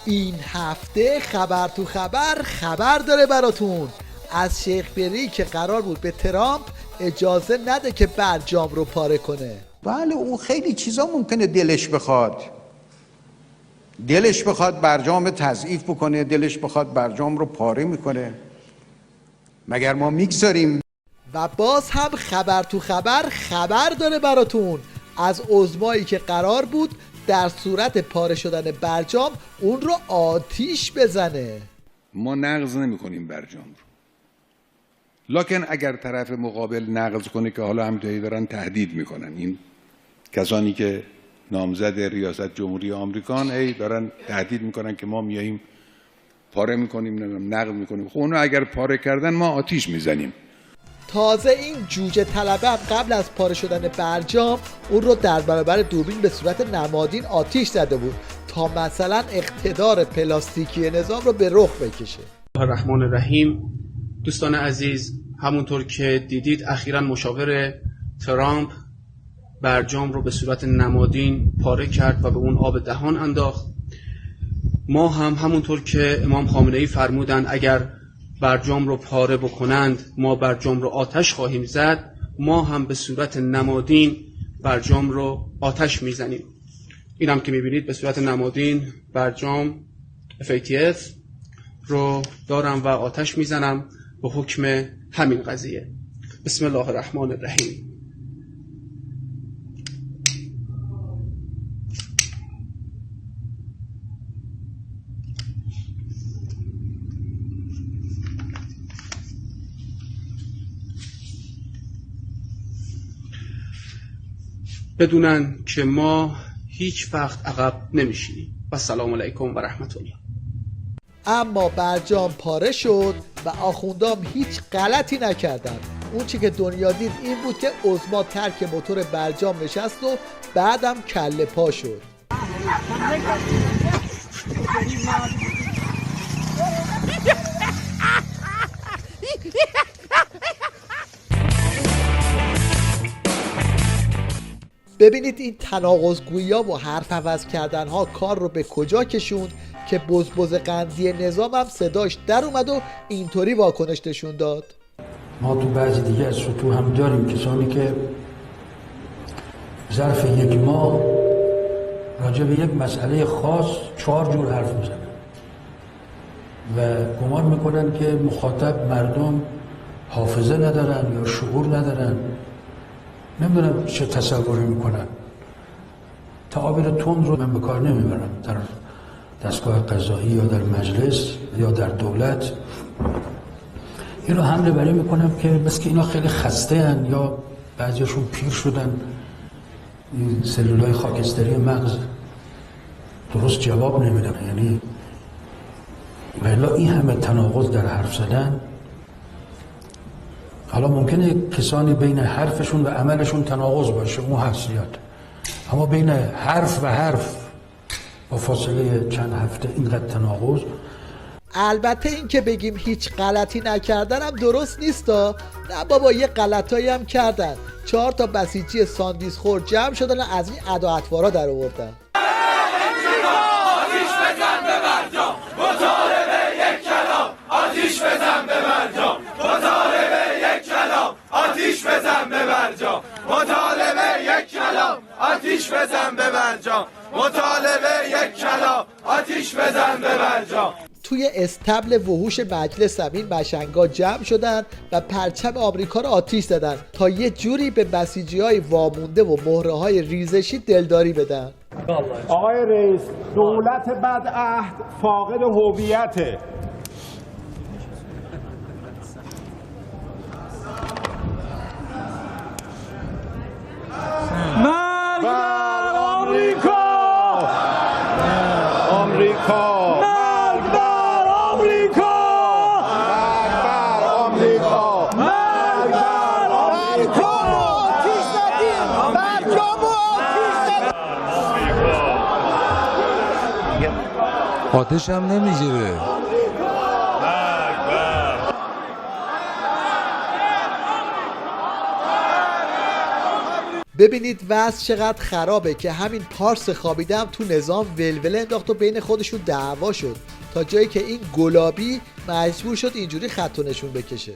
این هفته خبر تو خبر داره براتون از شیخ بری که قرار بود به ترامپ اجازه نده که برجام رو پاره کنه. بله اون خیلی چیزا ممکنه دلش بخواد برجام تضعیف بکنه، دلش بخواد برجام رو پاره میکنه، مگر ما میگذاریم؟ و باز هم خبر تو خبر داره براتون از عظمایی که قرار بود در صورت پاره شدن برجام اون رو آتیش بزنه. ما نقض نمی کنیم برجام رو، لکن اگر طرف مقابل نقض کنه که حالا همینطوری دارن تهدید میکنن، این کسانی که نامزد ریاست جمهوری آمریکان دارن تهدید میکنن که ما میاییم پاره میکنیم، نقض میکنیم. خب اونو اگر پاره کردن ما آتیش میزنیم. تازه این جوجه طلبه قبل از پاره شدن برجام اون رو در برابر دوربین به صورت نمادین آتیش زده بود تا مثلا اقتدار پلاستیکی نظام رو به رخ بکشه. الرحمن الرحیم. دوستان عزیز، همونطور که دیدید اخیراً مشاور ترامپ برجام رو به صورت نمادین پاره کرد و به اون آب دهان انداخت. ما هم همونطور که امام خامنه‌ای فرمودن اگر برجام رو پاره بکنند ما برجام رو آتش خواهیم زد، ما هم به صورت نمادین برجام رو آتش میزنیم. این هم که میبینید به صورت نمادین برجام FATF رو دارم و آتش میزنم به حکم همین قضیه. بسم الله الرحمن الرحیم. بدونن که ما هیچ وقت عقب نمیشینیم. و سلام علیکم و رحمت الله. اما برجام پاره شد و آخوندام هیچ غلطی نکردن. اون چی که دنیا دید این بود که عظما ترک موتور برجام نشست و بعدم کله پا شد. ببینید این تناقض‌گویی‌ها و حرف عوض کردن‌ها کار رو به کجا کشوند که بزبز قندی نظام هم صداش در اومد و اینطوری واکنش نشون داد. ما تو بعضی دیگه از سطوح هم داریم کسانی که ظرف یک ماه راجع به یک مسئله خاص 4 جور حرف میزنن و گمان میکنن که مخاطب مردم حافظه ندارن یا شعور ندارن. نمیدونم چه تصوری میکنن. تعابیر تند رو من به کار نمیبرم در دستگاه قضایی یا در مجلس یا در دولت. این رو حمله بری میکنم که بس که اینا خیلی خسته هن یا بعضیشون پیر شدن، این سلولای خاکستری مغز درست جواب نمیدن. یعنی ولی این همه تناقض در حرف زدن. حالا ممکنه کسانی بین حرفشون و عملشون تناقض باشه، اون حسیات، اما بین حرف و حرف با فاصله چند هفته اینقدر تناقض. البته این که بگیم هیچ غلطی نکردن هم درست نیست. نه بابا، یه غلطایی هم کردن. 4 تا بسیجی ساندیس خور جمع شدن از این ادا اطوارا در آوردن. آتیش بزن به برجام، مطالبه یک کلام. آتیش بزن به برجام، مطالبه یک کلام. آتیش بزن به برجام، مطالبه یک کلام. آتیش بزن به برجام، مطالبه یک کلام. آتیش بزن به برجام. توی استبل وحوش مجلس هم این بشنگا جمع شدن و پرچم آمریکا رو آتیش زدن تا یه جوری به بسیجی‌های وامونده و مهره‌های ریزشی دلداری بدن. آقای رئیس، دولت بدعهد فاقد هویته. مرگ بر آمریکا! آمریکا! مرگ بر آمریکا! مرگ بر آمریکا! مرگ بر آمریکا! آتیش زدیم! برجام آتیش زدیم! آتش هم نمیگیره. ببینید وضع چقدر خرابه که همین پارس خوابیده هم تو نظام ولوله انداخت و بین خودشون دعوا شد تا جایی که این گلابی مجبور شد اینجوری خط و نشون بکشه.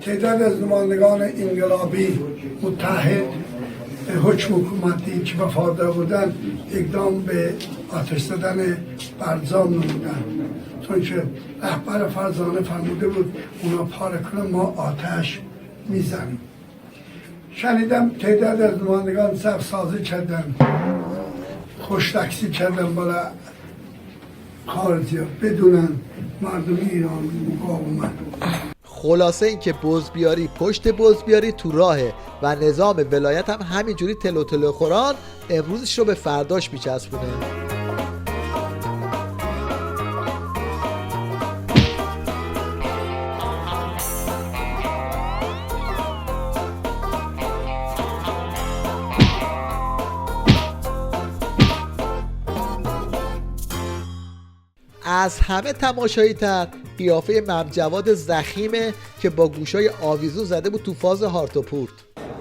تعداد از نمایندگان انقلابی متحد حکم حکومتی که وفادار بودن اقدام به آتش زدن برجام نمودن، چون که رهبر فرزانه فرموده بود اونا پاره کنن ما آتش میزنیم. شنیدم تعداد از نمایندگان سازی کردن، خوشلکسی کردن بالا خارجی ها بدونن مردم ایران مقاومت. خلاصه این که بزبیاری پشت بزبیاری تو راهه و نظام ولایت هم همینجوری تلو تلو خوران امروزش رو به فرداش میچسبونه. از همه تماشایی تر قیافه ممجواد زخیمه که با گوشای آویزون زده بود تو فاز هارت و پورت.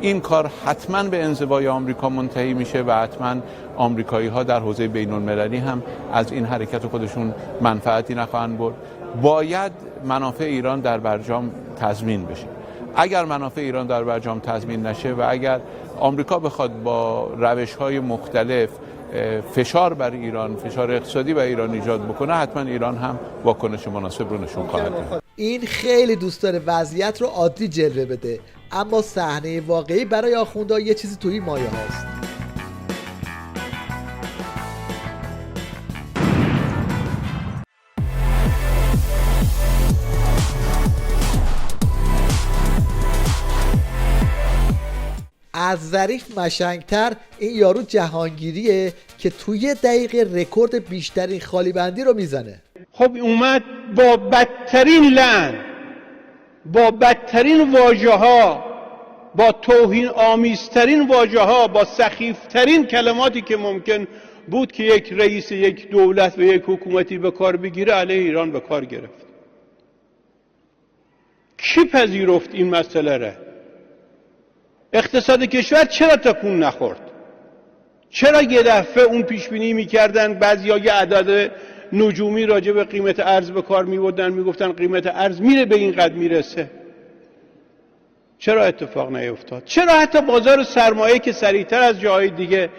این کار حتما به انزوای آمریکا منتهی میشه و حتما آمریکایی ها در حوزه بین المللی هم از این حرکت خودشون منفعتی نخواهند برد. باید منافع ایران در برجام تضمین بشه. اگر منافع ایران در برجام تضمین نشه و اگر آمریکا بخواد با روش‌های مختلف فشار بر ایران، فشار اقتصادی بر ایران ایجاد بکنه، حتما ایران هم واکنش مناسب رو نشون خواهد داد. این خیلی دوست داره وضعیت رو عادی جلوه بده، اما صحنه واقعی برای آخوندها یه چیزی توی مایه هاست. از ظریف مشنگتر این یارو جهانگیریه که توی دقیقه رکورد بیشترین خالی بندی رو میزنه. خب اومد با بدترین لعن، با بدترین واژه ها، با توهین آمیزترین واژه ها، با سخیفترین کلماتی که ممکن بود که یک رئیس یک دولت و یک حکومتی به کار بگیره علیه ایران به کار گرفت. کی پذیرفت این مسئله را؟ اقتصاد کشور چرا تکون نخورد؟ چرا یه دفعه اون پیش بینی می‌کردن بعضیا یه عدد نجومی راجع به قیمت ارز به کار می‌بردن، میگفتن قیمت ارز میره به این قدر میرسه؟ چرا اتفاق نیفتاد؟ چرا حتی بازار سرمایه که سریعتر از جاهای دیگه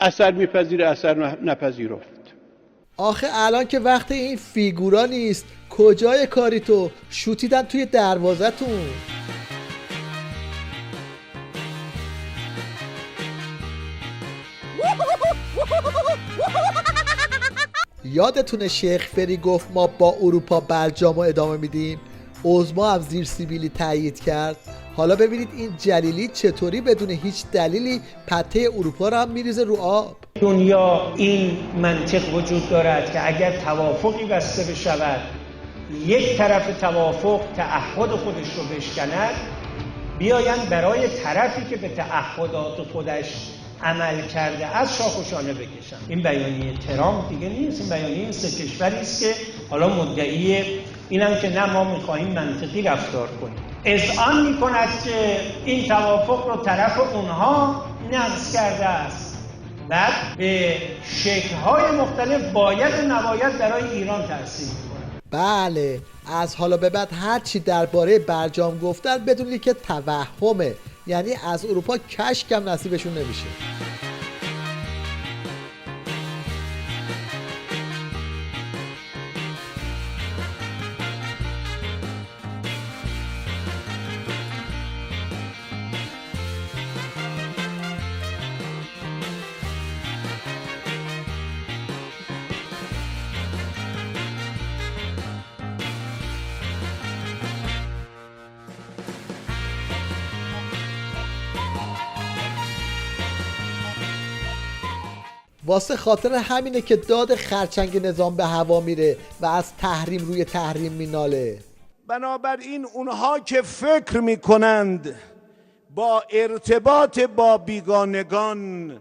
اثر میپذیره اثر نپذیرفت؟ آخه الان که وقت این فیگورا نیست، کجای کاری تو؟ شوتیدن توی دروازه‌تون. یادتونه شیخ فری گفت ما با اروپا برجامو ادامه میدیم؟ عظما هم زیر سیبیلی تایید کرد. حالا ببینید این جلیلی چطوری بدون هیچ دلیلی پته اروپا رو هم میریزه رو آب. دنیا این منطق وجود دارد که اگر توافقی بسته بشود، یک طرف توافق تعهد خودش رو بشکند، بیایند برای طرفی که به تعهدات خودش عمل کرده از شاخوشانه بکشن. این بیانیه ترامپ دیگه نیست، این بیانیه این سه کشوری است که حالا مدعی اینم که نه ما می‌خواهیم منطقی رفتار کنیم. اذعان می‌کند که این توافق رو طرف اونها نقض کرده است. بعد به شکل‌های مختلف باید و نباید برای ایران تأثیر می‌کنه. بله، از حالا به بعد هر چی درباره برجام گفتن بدونید که توهمه، یعنی از اروپا کشکم نصیبشون نمیشه. واسه خاطر همینه که داد خرچنگ نظام به هوا میره و از تحریم روی تحریم میناله. بنابراین اونها که فکر میکنند با ارتباط با بیگانگان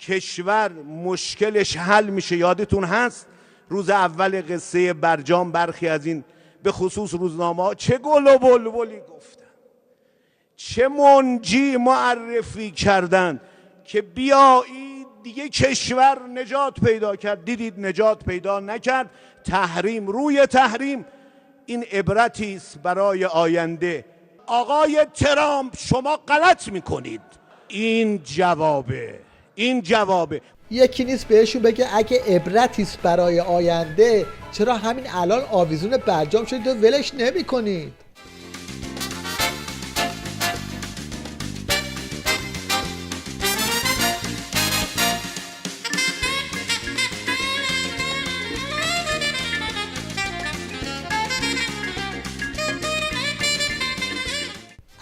کشور مشکلش حل میشه، یادتون هست روز اول قصه برجام برخی از این به خصوص روزنامه‌ها چه گل و بلبلی گفتن، چه منجی معرفی کردند که بیایید دیگه کشور نجات پیدا کرد. دیدید نجات پیدا نکرد. تحریم روی تحریم. این عبرتی است برای آینده. آقای ترامپ شما غلط میکنید. این جوابه. یکی نیست بهشون بگه اگه عبرتی است برای آینده چرا همین الان آویزون برجام شدید و ولش نمی کنید؟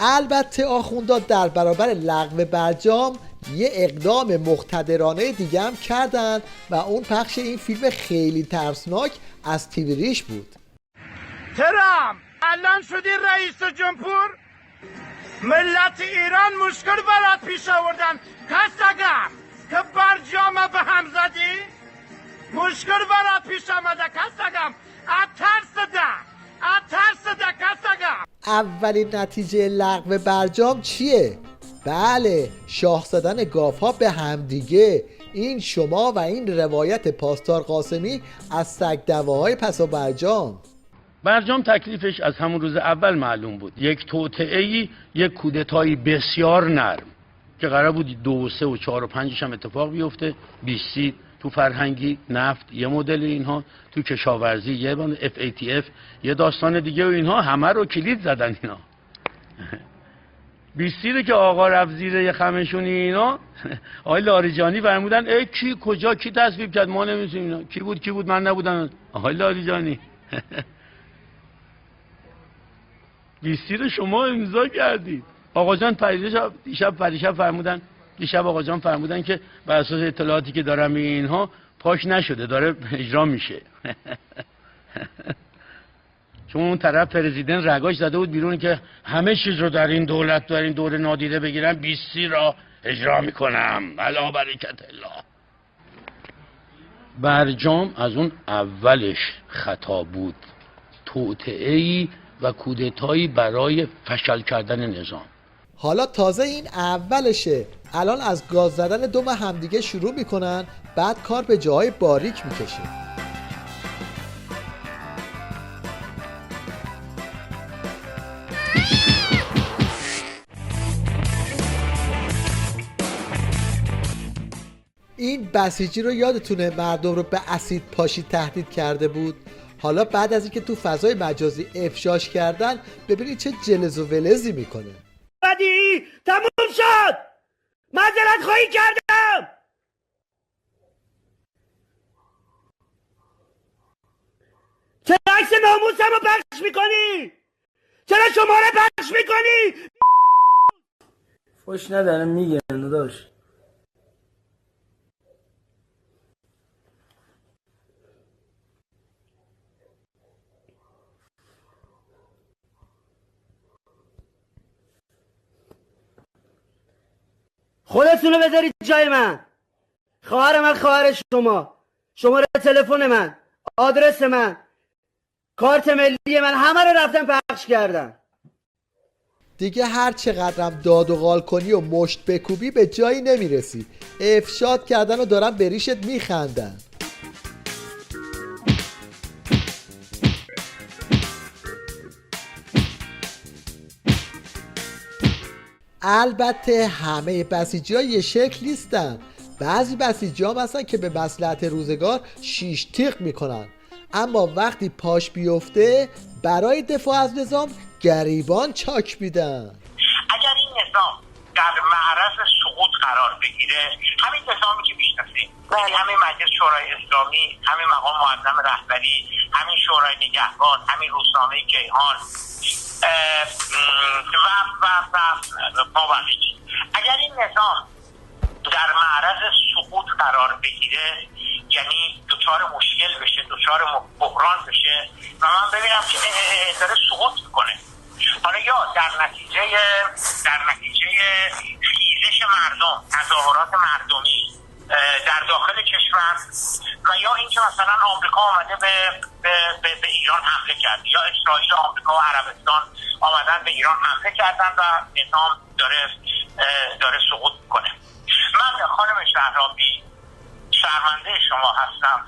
البته آخوندا در برابر لغو برجام یه اقدام مقتدرانه دیگه هم کردن و اون پخش این فیلم خیلی ترسناک از تیوی ریش بود. ترامپ الان شدی رئیس جمهور، ملت ایران مشکل برات پیش آوردن. کسگم که برجام به هم زدی مشکل برات پیش آمده. کسگم اترسده کسگم. اولین نتیجه لغو برجام چیه؟ بله، شاخ زدن گاوها به همدیگه. این شما و این روایت پاسدار قاسمی از سگدواهای پسا برجام. برجام تکلیفش از همون روز اول معلوم بود. یک توطئه‌ای، یک کودتایی بسیار نرم که قرار بود 2 و 3 و 4 و 5 هم اتفاق بیفته. 20 تو فرهنگی، نفت یه مدل، اینها تو کشاورزی یه FATF یه داستان دیگه و اینها همه رو کلید زدن اینا. 20 رو که آقا رفت زیر یه خمشونی اینا، آقای لاریجانی فرمودن ای کی کجا کی تصویب کرد ما نمی‌دونیم اینا کی بود من نبودم. آقای لاریجانی 20 رو شما امضا کردید. آقا جان پریشب فرمودن، دیشب آقا جان فرمودن که بر اساس اطلاعاتی که دارم اینها پاش نشده، داره اجرا میشه. چون اون طرف پرزیدنت رگاش زده بود بیرون که همه چیز رو در این دولت در این دوره نادیده بگیرم، 20 را اجرا میکنم. الا برکت الله. برجام از اون اولش خطا بود. توطئه‌ای و کودتایی برای فشل کردن نظام. حالا تازه این اولشه. الان از گاز زدن دم همدیگه شروع میکنن، بعد کار به جاهای باریک میکشه. این بسیجی رو یادتونه مردم رو به اسید پاشی تهدید کرده بود؟ حالا بعد از اینکه تو فضای مجازی افشاش کردن ببینید چه جلز و ولزی میکنه. بدی تموم شد، معذرت خواهی کردم. چرا عکس ناموسم رو پخش میکنی؟ چرا شماره پخش میکنی؟ فوش ندارم میگن نداشت. خودتونو بذارید جای من. خواهر من خواهر شما، شماره تلفن من، آدرس من، کارت ملی من، همه رو رفتم پخش کردم. دیگه هر چقدرم داد و قال کنی و مشت بکوبی به جایی نمیرسی. افشاد کردن و دارن به ریشت میخندن. البته همه بسیجی ها یه شکل نیستن. بعضی بسیجی ها هستن که به مصلحت روزگار شیش تیغ میکنن، اما وقتی پاش بیفته برای دفاع از نظام گریبان چاک میدن. اگر این نظام در معرض سقوط قرار بگیره، همین نظامی که میشناسیم، یعنی همین مجلس شورای اسلامی، همین مقام معظم رهبری، همین شورای نگهبان، همین روزنامه کیهان و اگر این نظام در معرض سقوط قرار بگیره، یعنی دچار مشکل بشه، دچار بحران بشه و من ببینم که داره سقوط میکنه، حالا یا در نتیجه خیزش مردم، تظاهرات مردمی در داخل کشور، و یا اینکه مثلا آمریکا آمده به ایران حمله کرد، یا اسرائیل و آمریکا و عربستان آمدن به ایران حمله کردن و نظام داره سقوط میکنه. من خانم شهرابی شرمنده شما هستم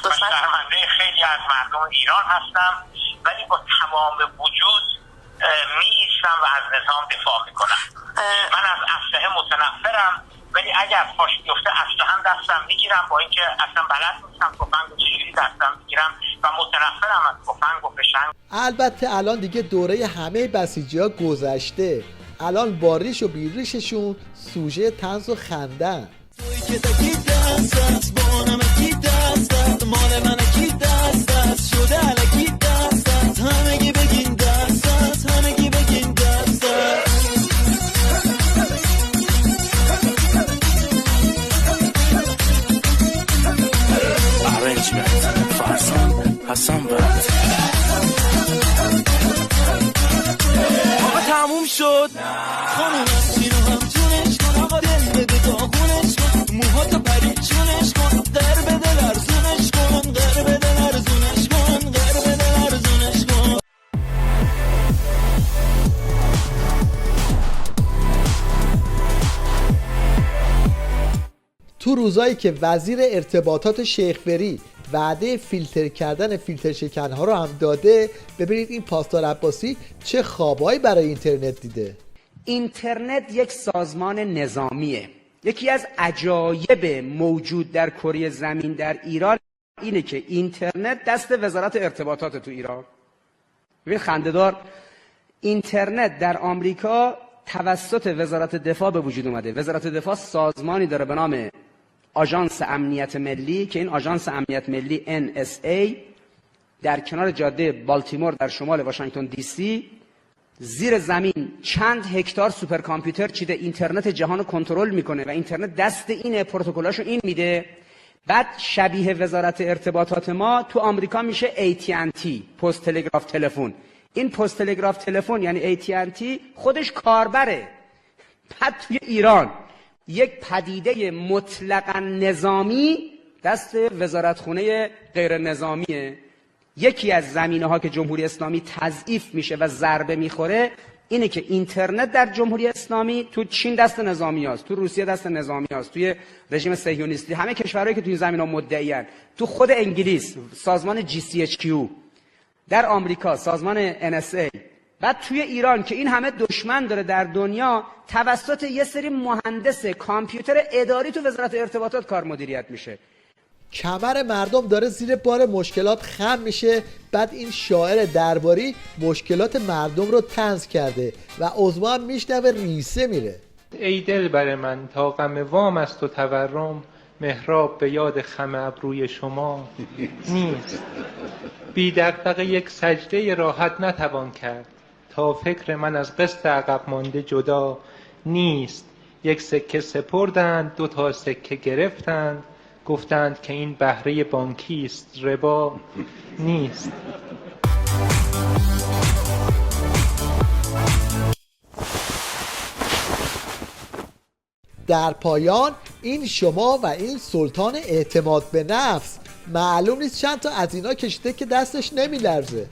و شرمنده خیلی از مردم ایران هستم، ولی با تمام وجود می ایستم و از نظام دفاع میکنم. من از اسلحه متنفرم، ولی اگر پاش بیفته اسلحه دستم میگیرم، با اینکه اصلا بلد نیستم تفنگ رو چجوری دستم میگیرم و متنفرم از تفنگ و فشنگ. البته الان دیگه دوره همه بسیجی‌ها گذشته، الان با ریش و بیریششون سوژه طنز و خندن. آقا تموم شد خانوم سینو هم جونش کن، آقا دل بده داغونش کن، موهاتو پرید چونش کن، غر بده لرزونش کن، غر بده لرزونش کن، غر بده لرزونش کن. تو روزایی که وزیر ارتباطات شیخ وری وعده فیلتر کردن فیلتر شکن‌ها رو هم داده، ببینید این پاسدار عباسی چه خوابایی برای اینترنت دیده. اینترنت یک سازمان نظامیه. یکی از عجایب موجود در کره زمین در ایران اینه که اینترنت دست وزارت ارتباطات تو ایران. ببین خنده‌دار، اینترنت در آمریکا توسط وزارت دفاع به وجود اومده. وزارت دفاع سازمانی داره به نام آژانس امنیت ملی که این آژانس امنیت ملی NSA در کنار جاده بالتیمور در شمال واشنگتن دی سی زیر زمین چند هکتار سوپر کامپیوتر چیده، اینترنت جهان رو کنترل میکنه و اینترنت دست اینه، پروتکلاشو این میده. بعد شبیه وزارت ارتباطات ما تو آمریکا میشه AT&T، پست تلگراف تلفن. این پست تلگراف تلفن یعنی AT&T خودش کاربره. بعد توی ایران یک پدیده مطلقاً نظامی دست وزارتخونه غیر نظامیه. یکی از زمینه‌ها که جمهوری اسلامی تضعیف میشه و ضربه میخوره اینه که اینترنت در جمهوری اسلامی تو چین دست نظامی هست، تو روسیه دست نظامی هست، توی رژیم صهیونیستی، همه کشورهایی که تو این زمینه‌ها مدعیان، تو خود انگلیس سازمان GCHQ، در آمریکا سازمان NSA، بعد توی ایران که این همه دشمن داره در دنیا توسط یه سری مهندس کامپیوتر اداری تو وزارت ارتباطات کار مدیریت میشه. کمر مردم داره زیر بار مشکلات خم میشه. بعد این شاعر درباری مشکلات مردم رو طنز کرده و عضو هم میشنوه ریسه میره. ای دل بر من تا غم وام است و تورم، محراب به یاد خم ابروی شما نیست. بی دغدغه یک سجده راحت نتوان کرد، تا فکر من از قسط عقب مانده جدا نیست. یک سکه سپردند، 2 سکه گرفتند، گفتند که این بهره بانکی است، ربا نیست. در پایان این شما و این سلطان اعتماد به نفس، معلوم نیست چند تا از اینا کشیده که دستش نمیلرزه.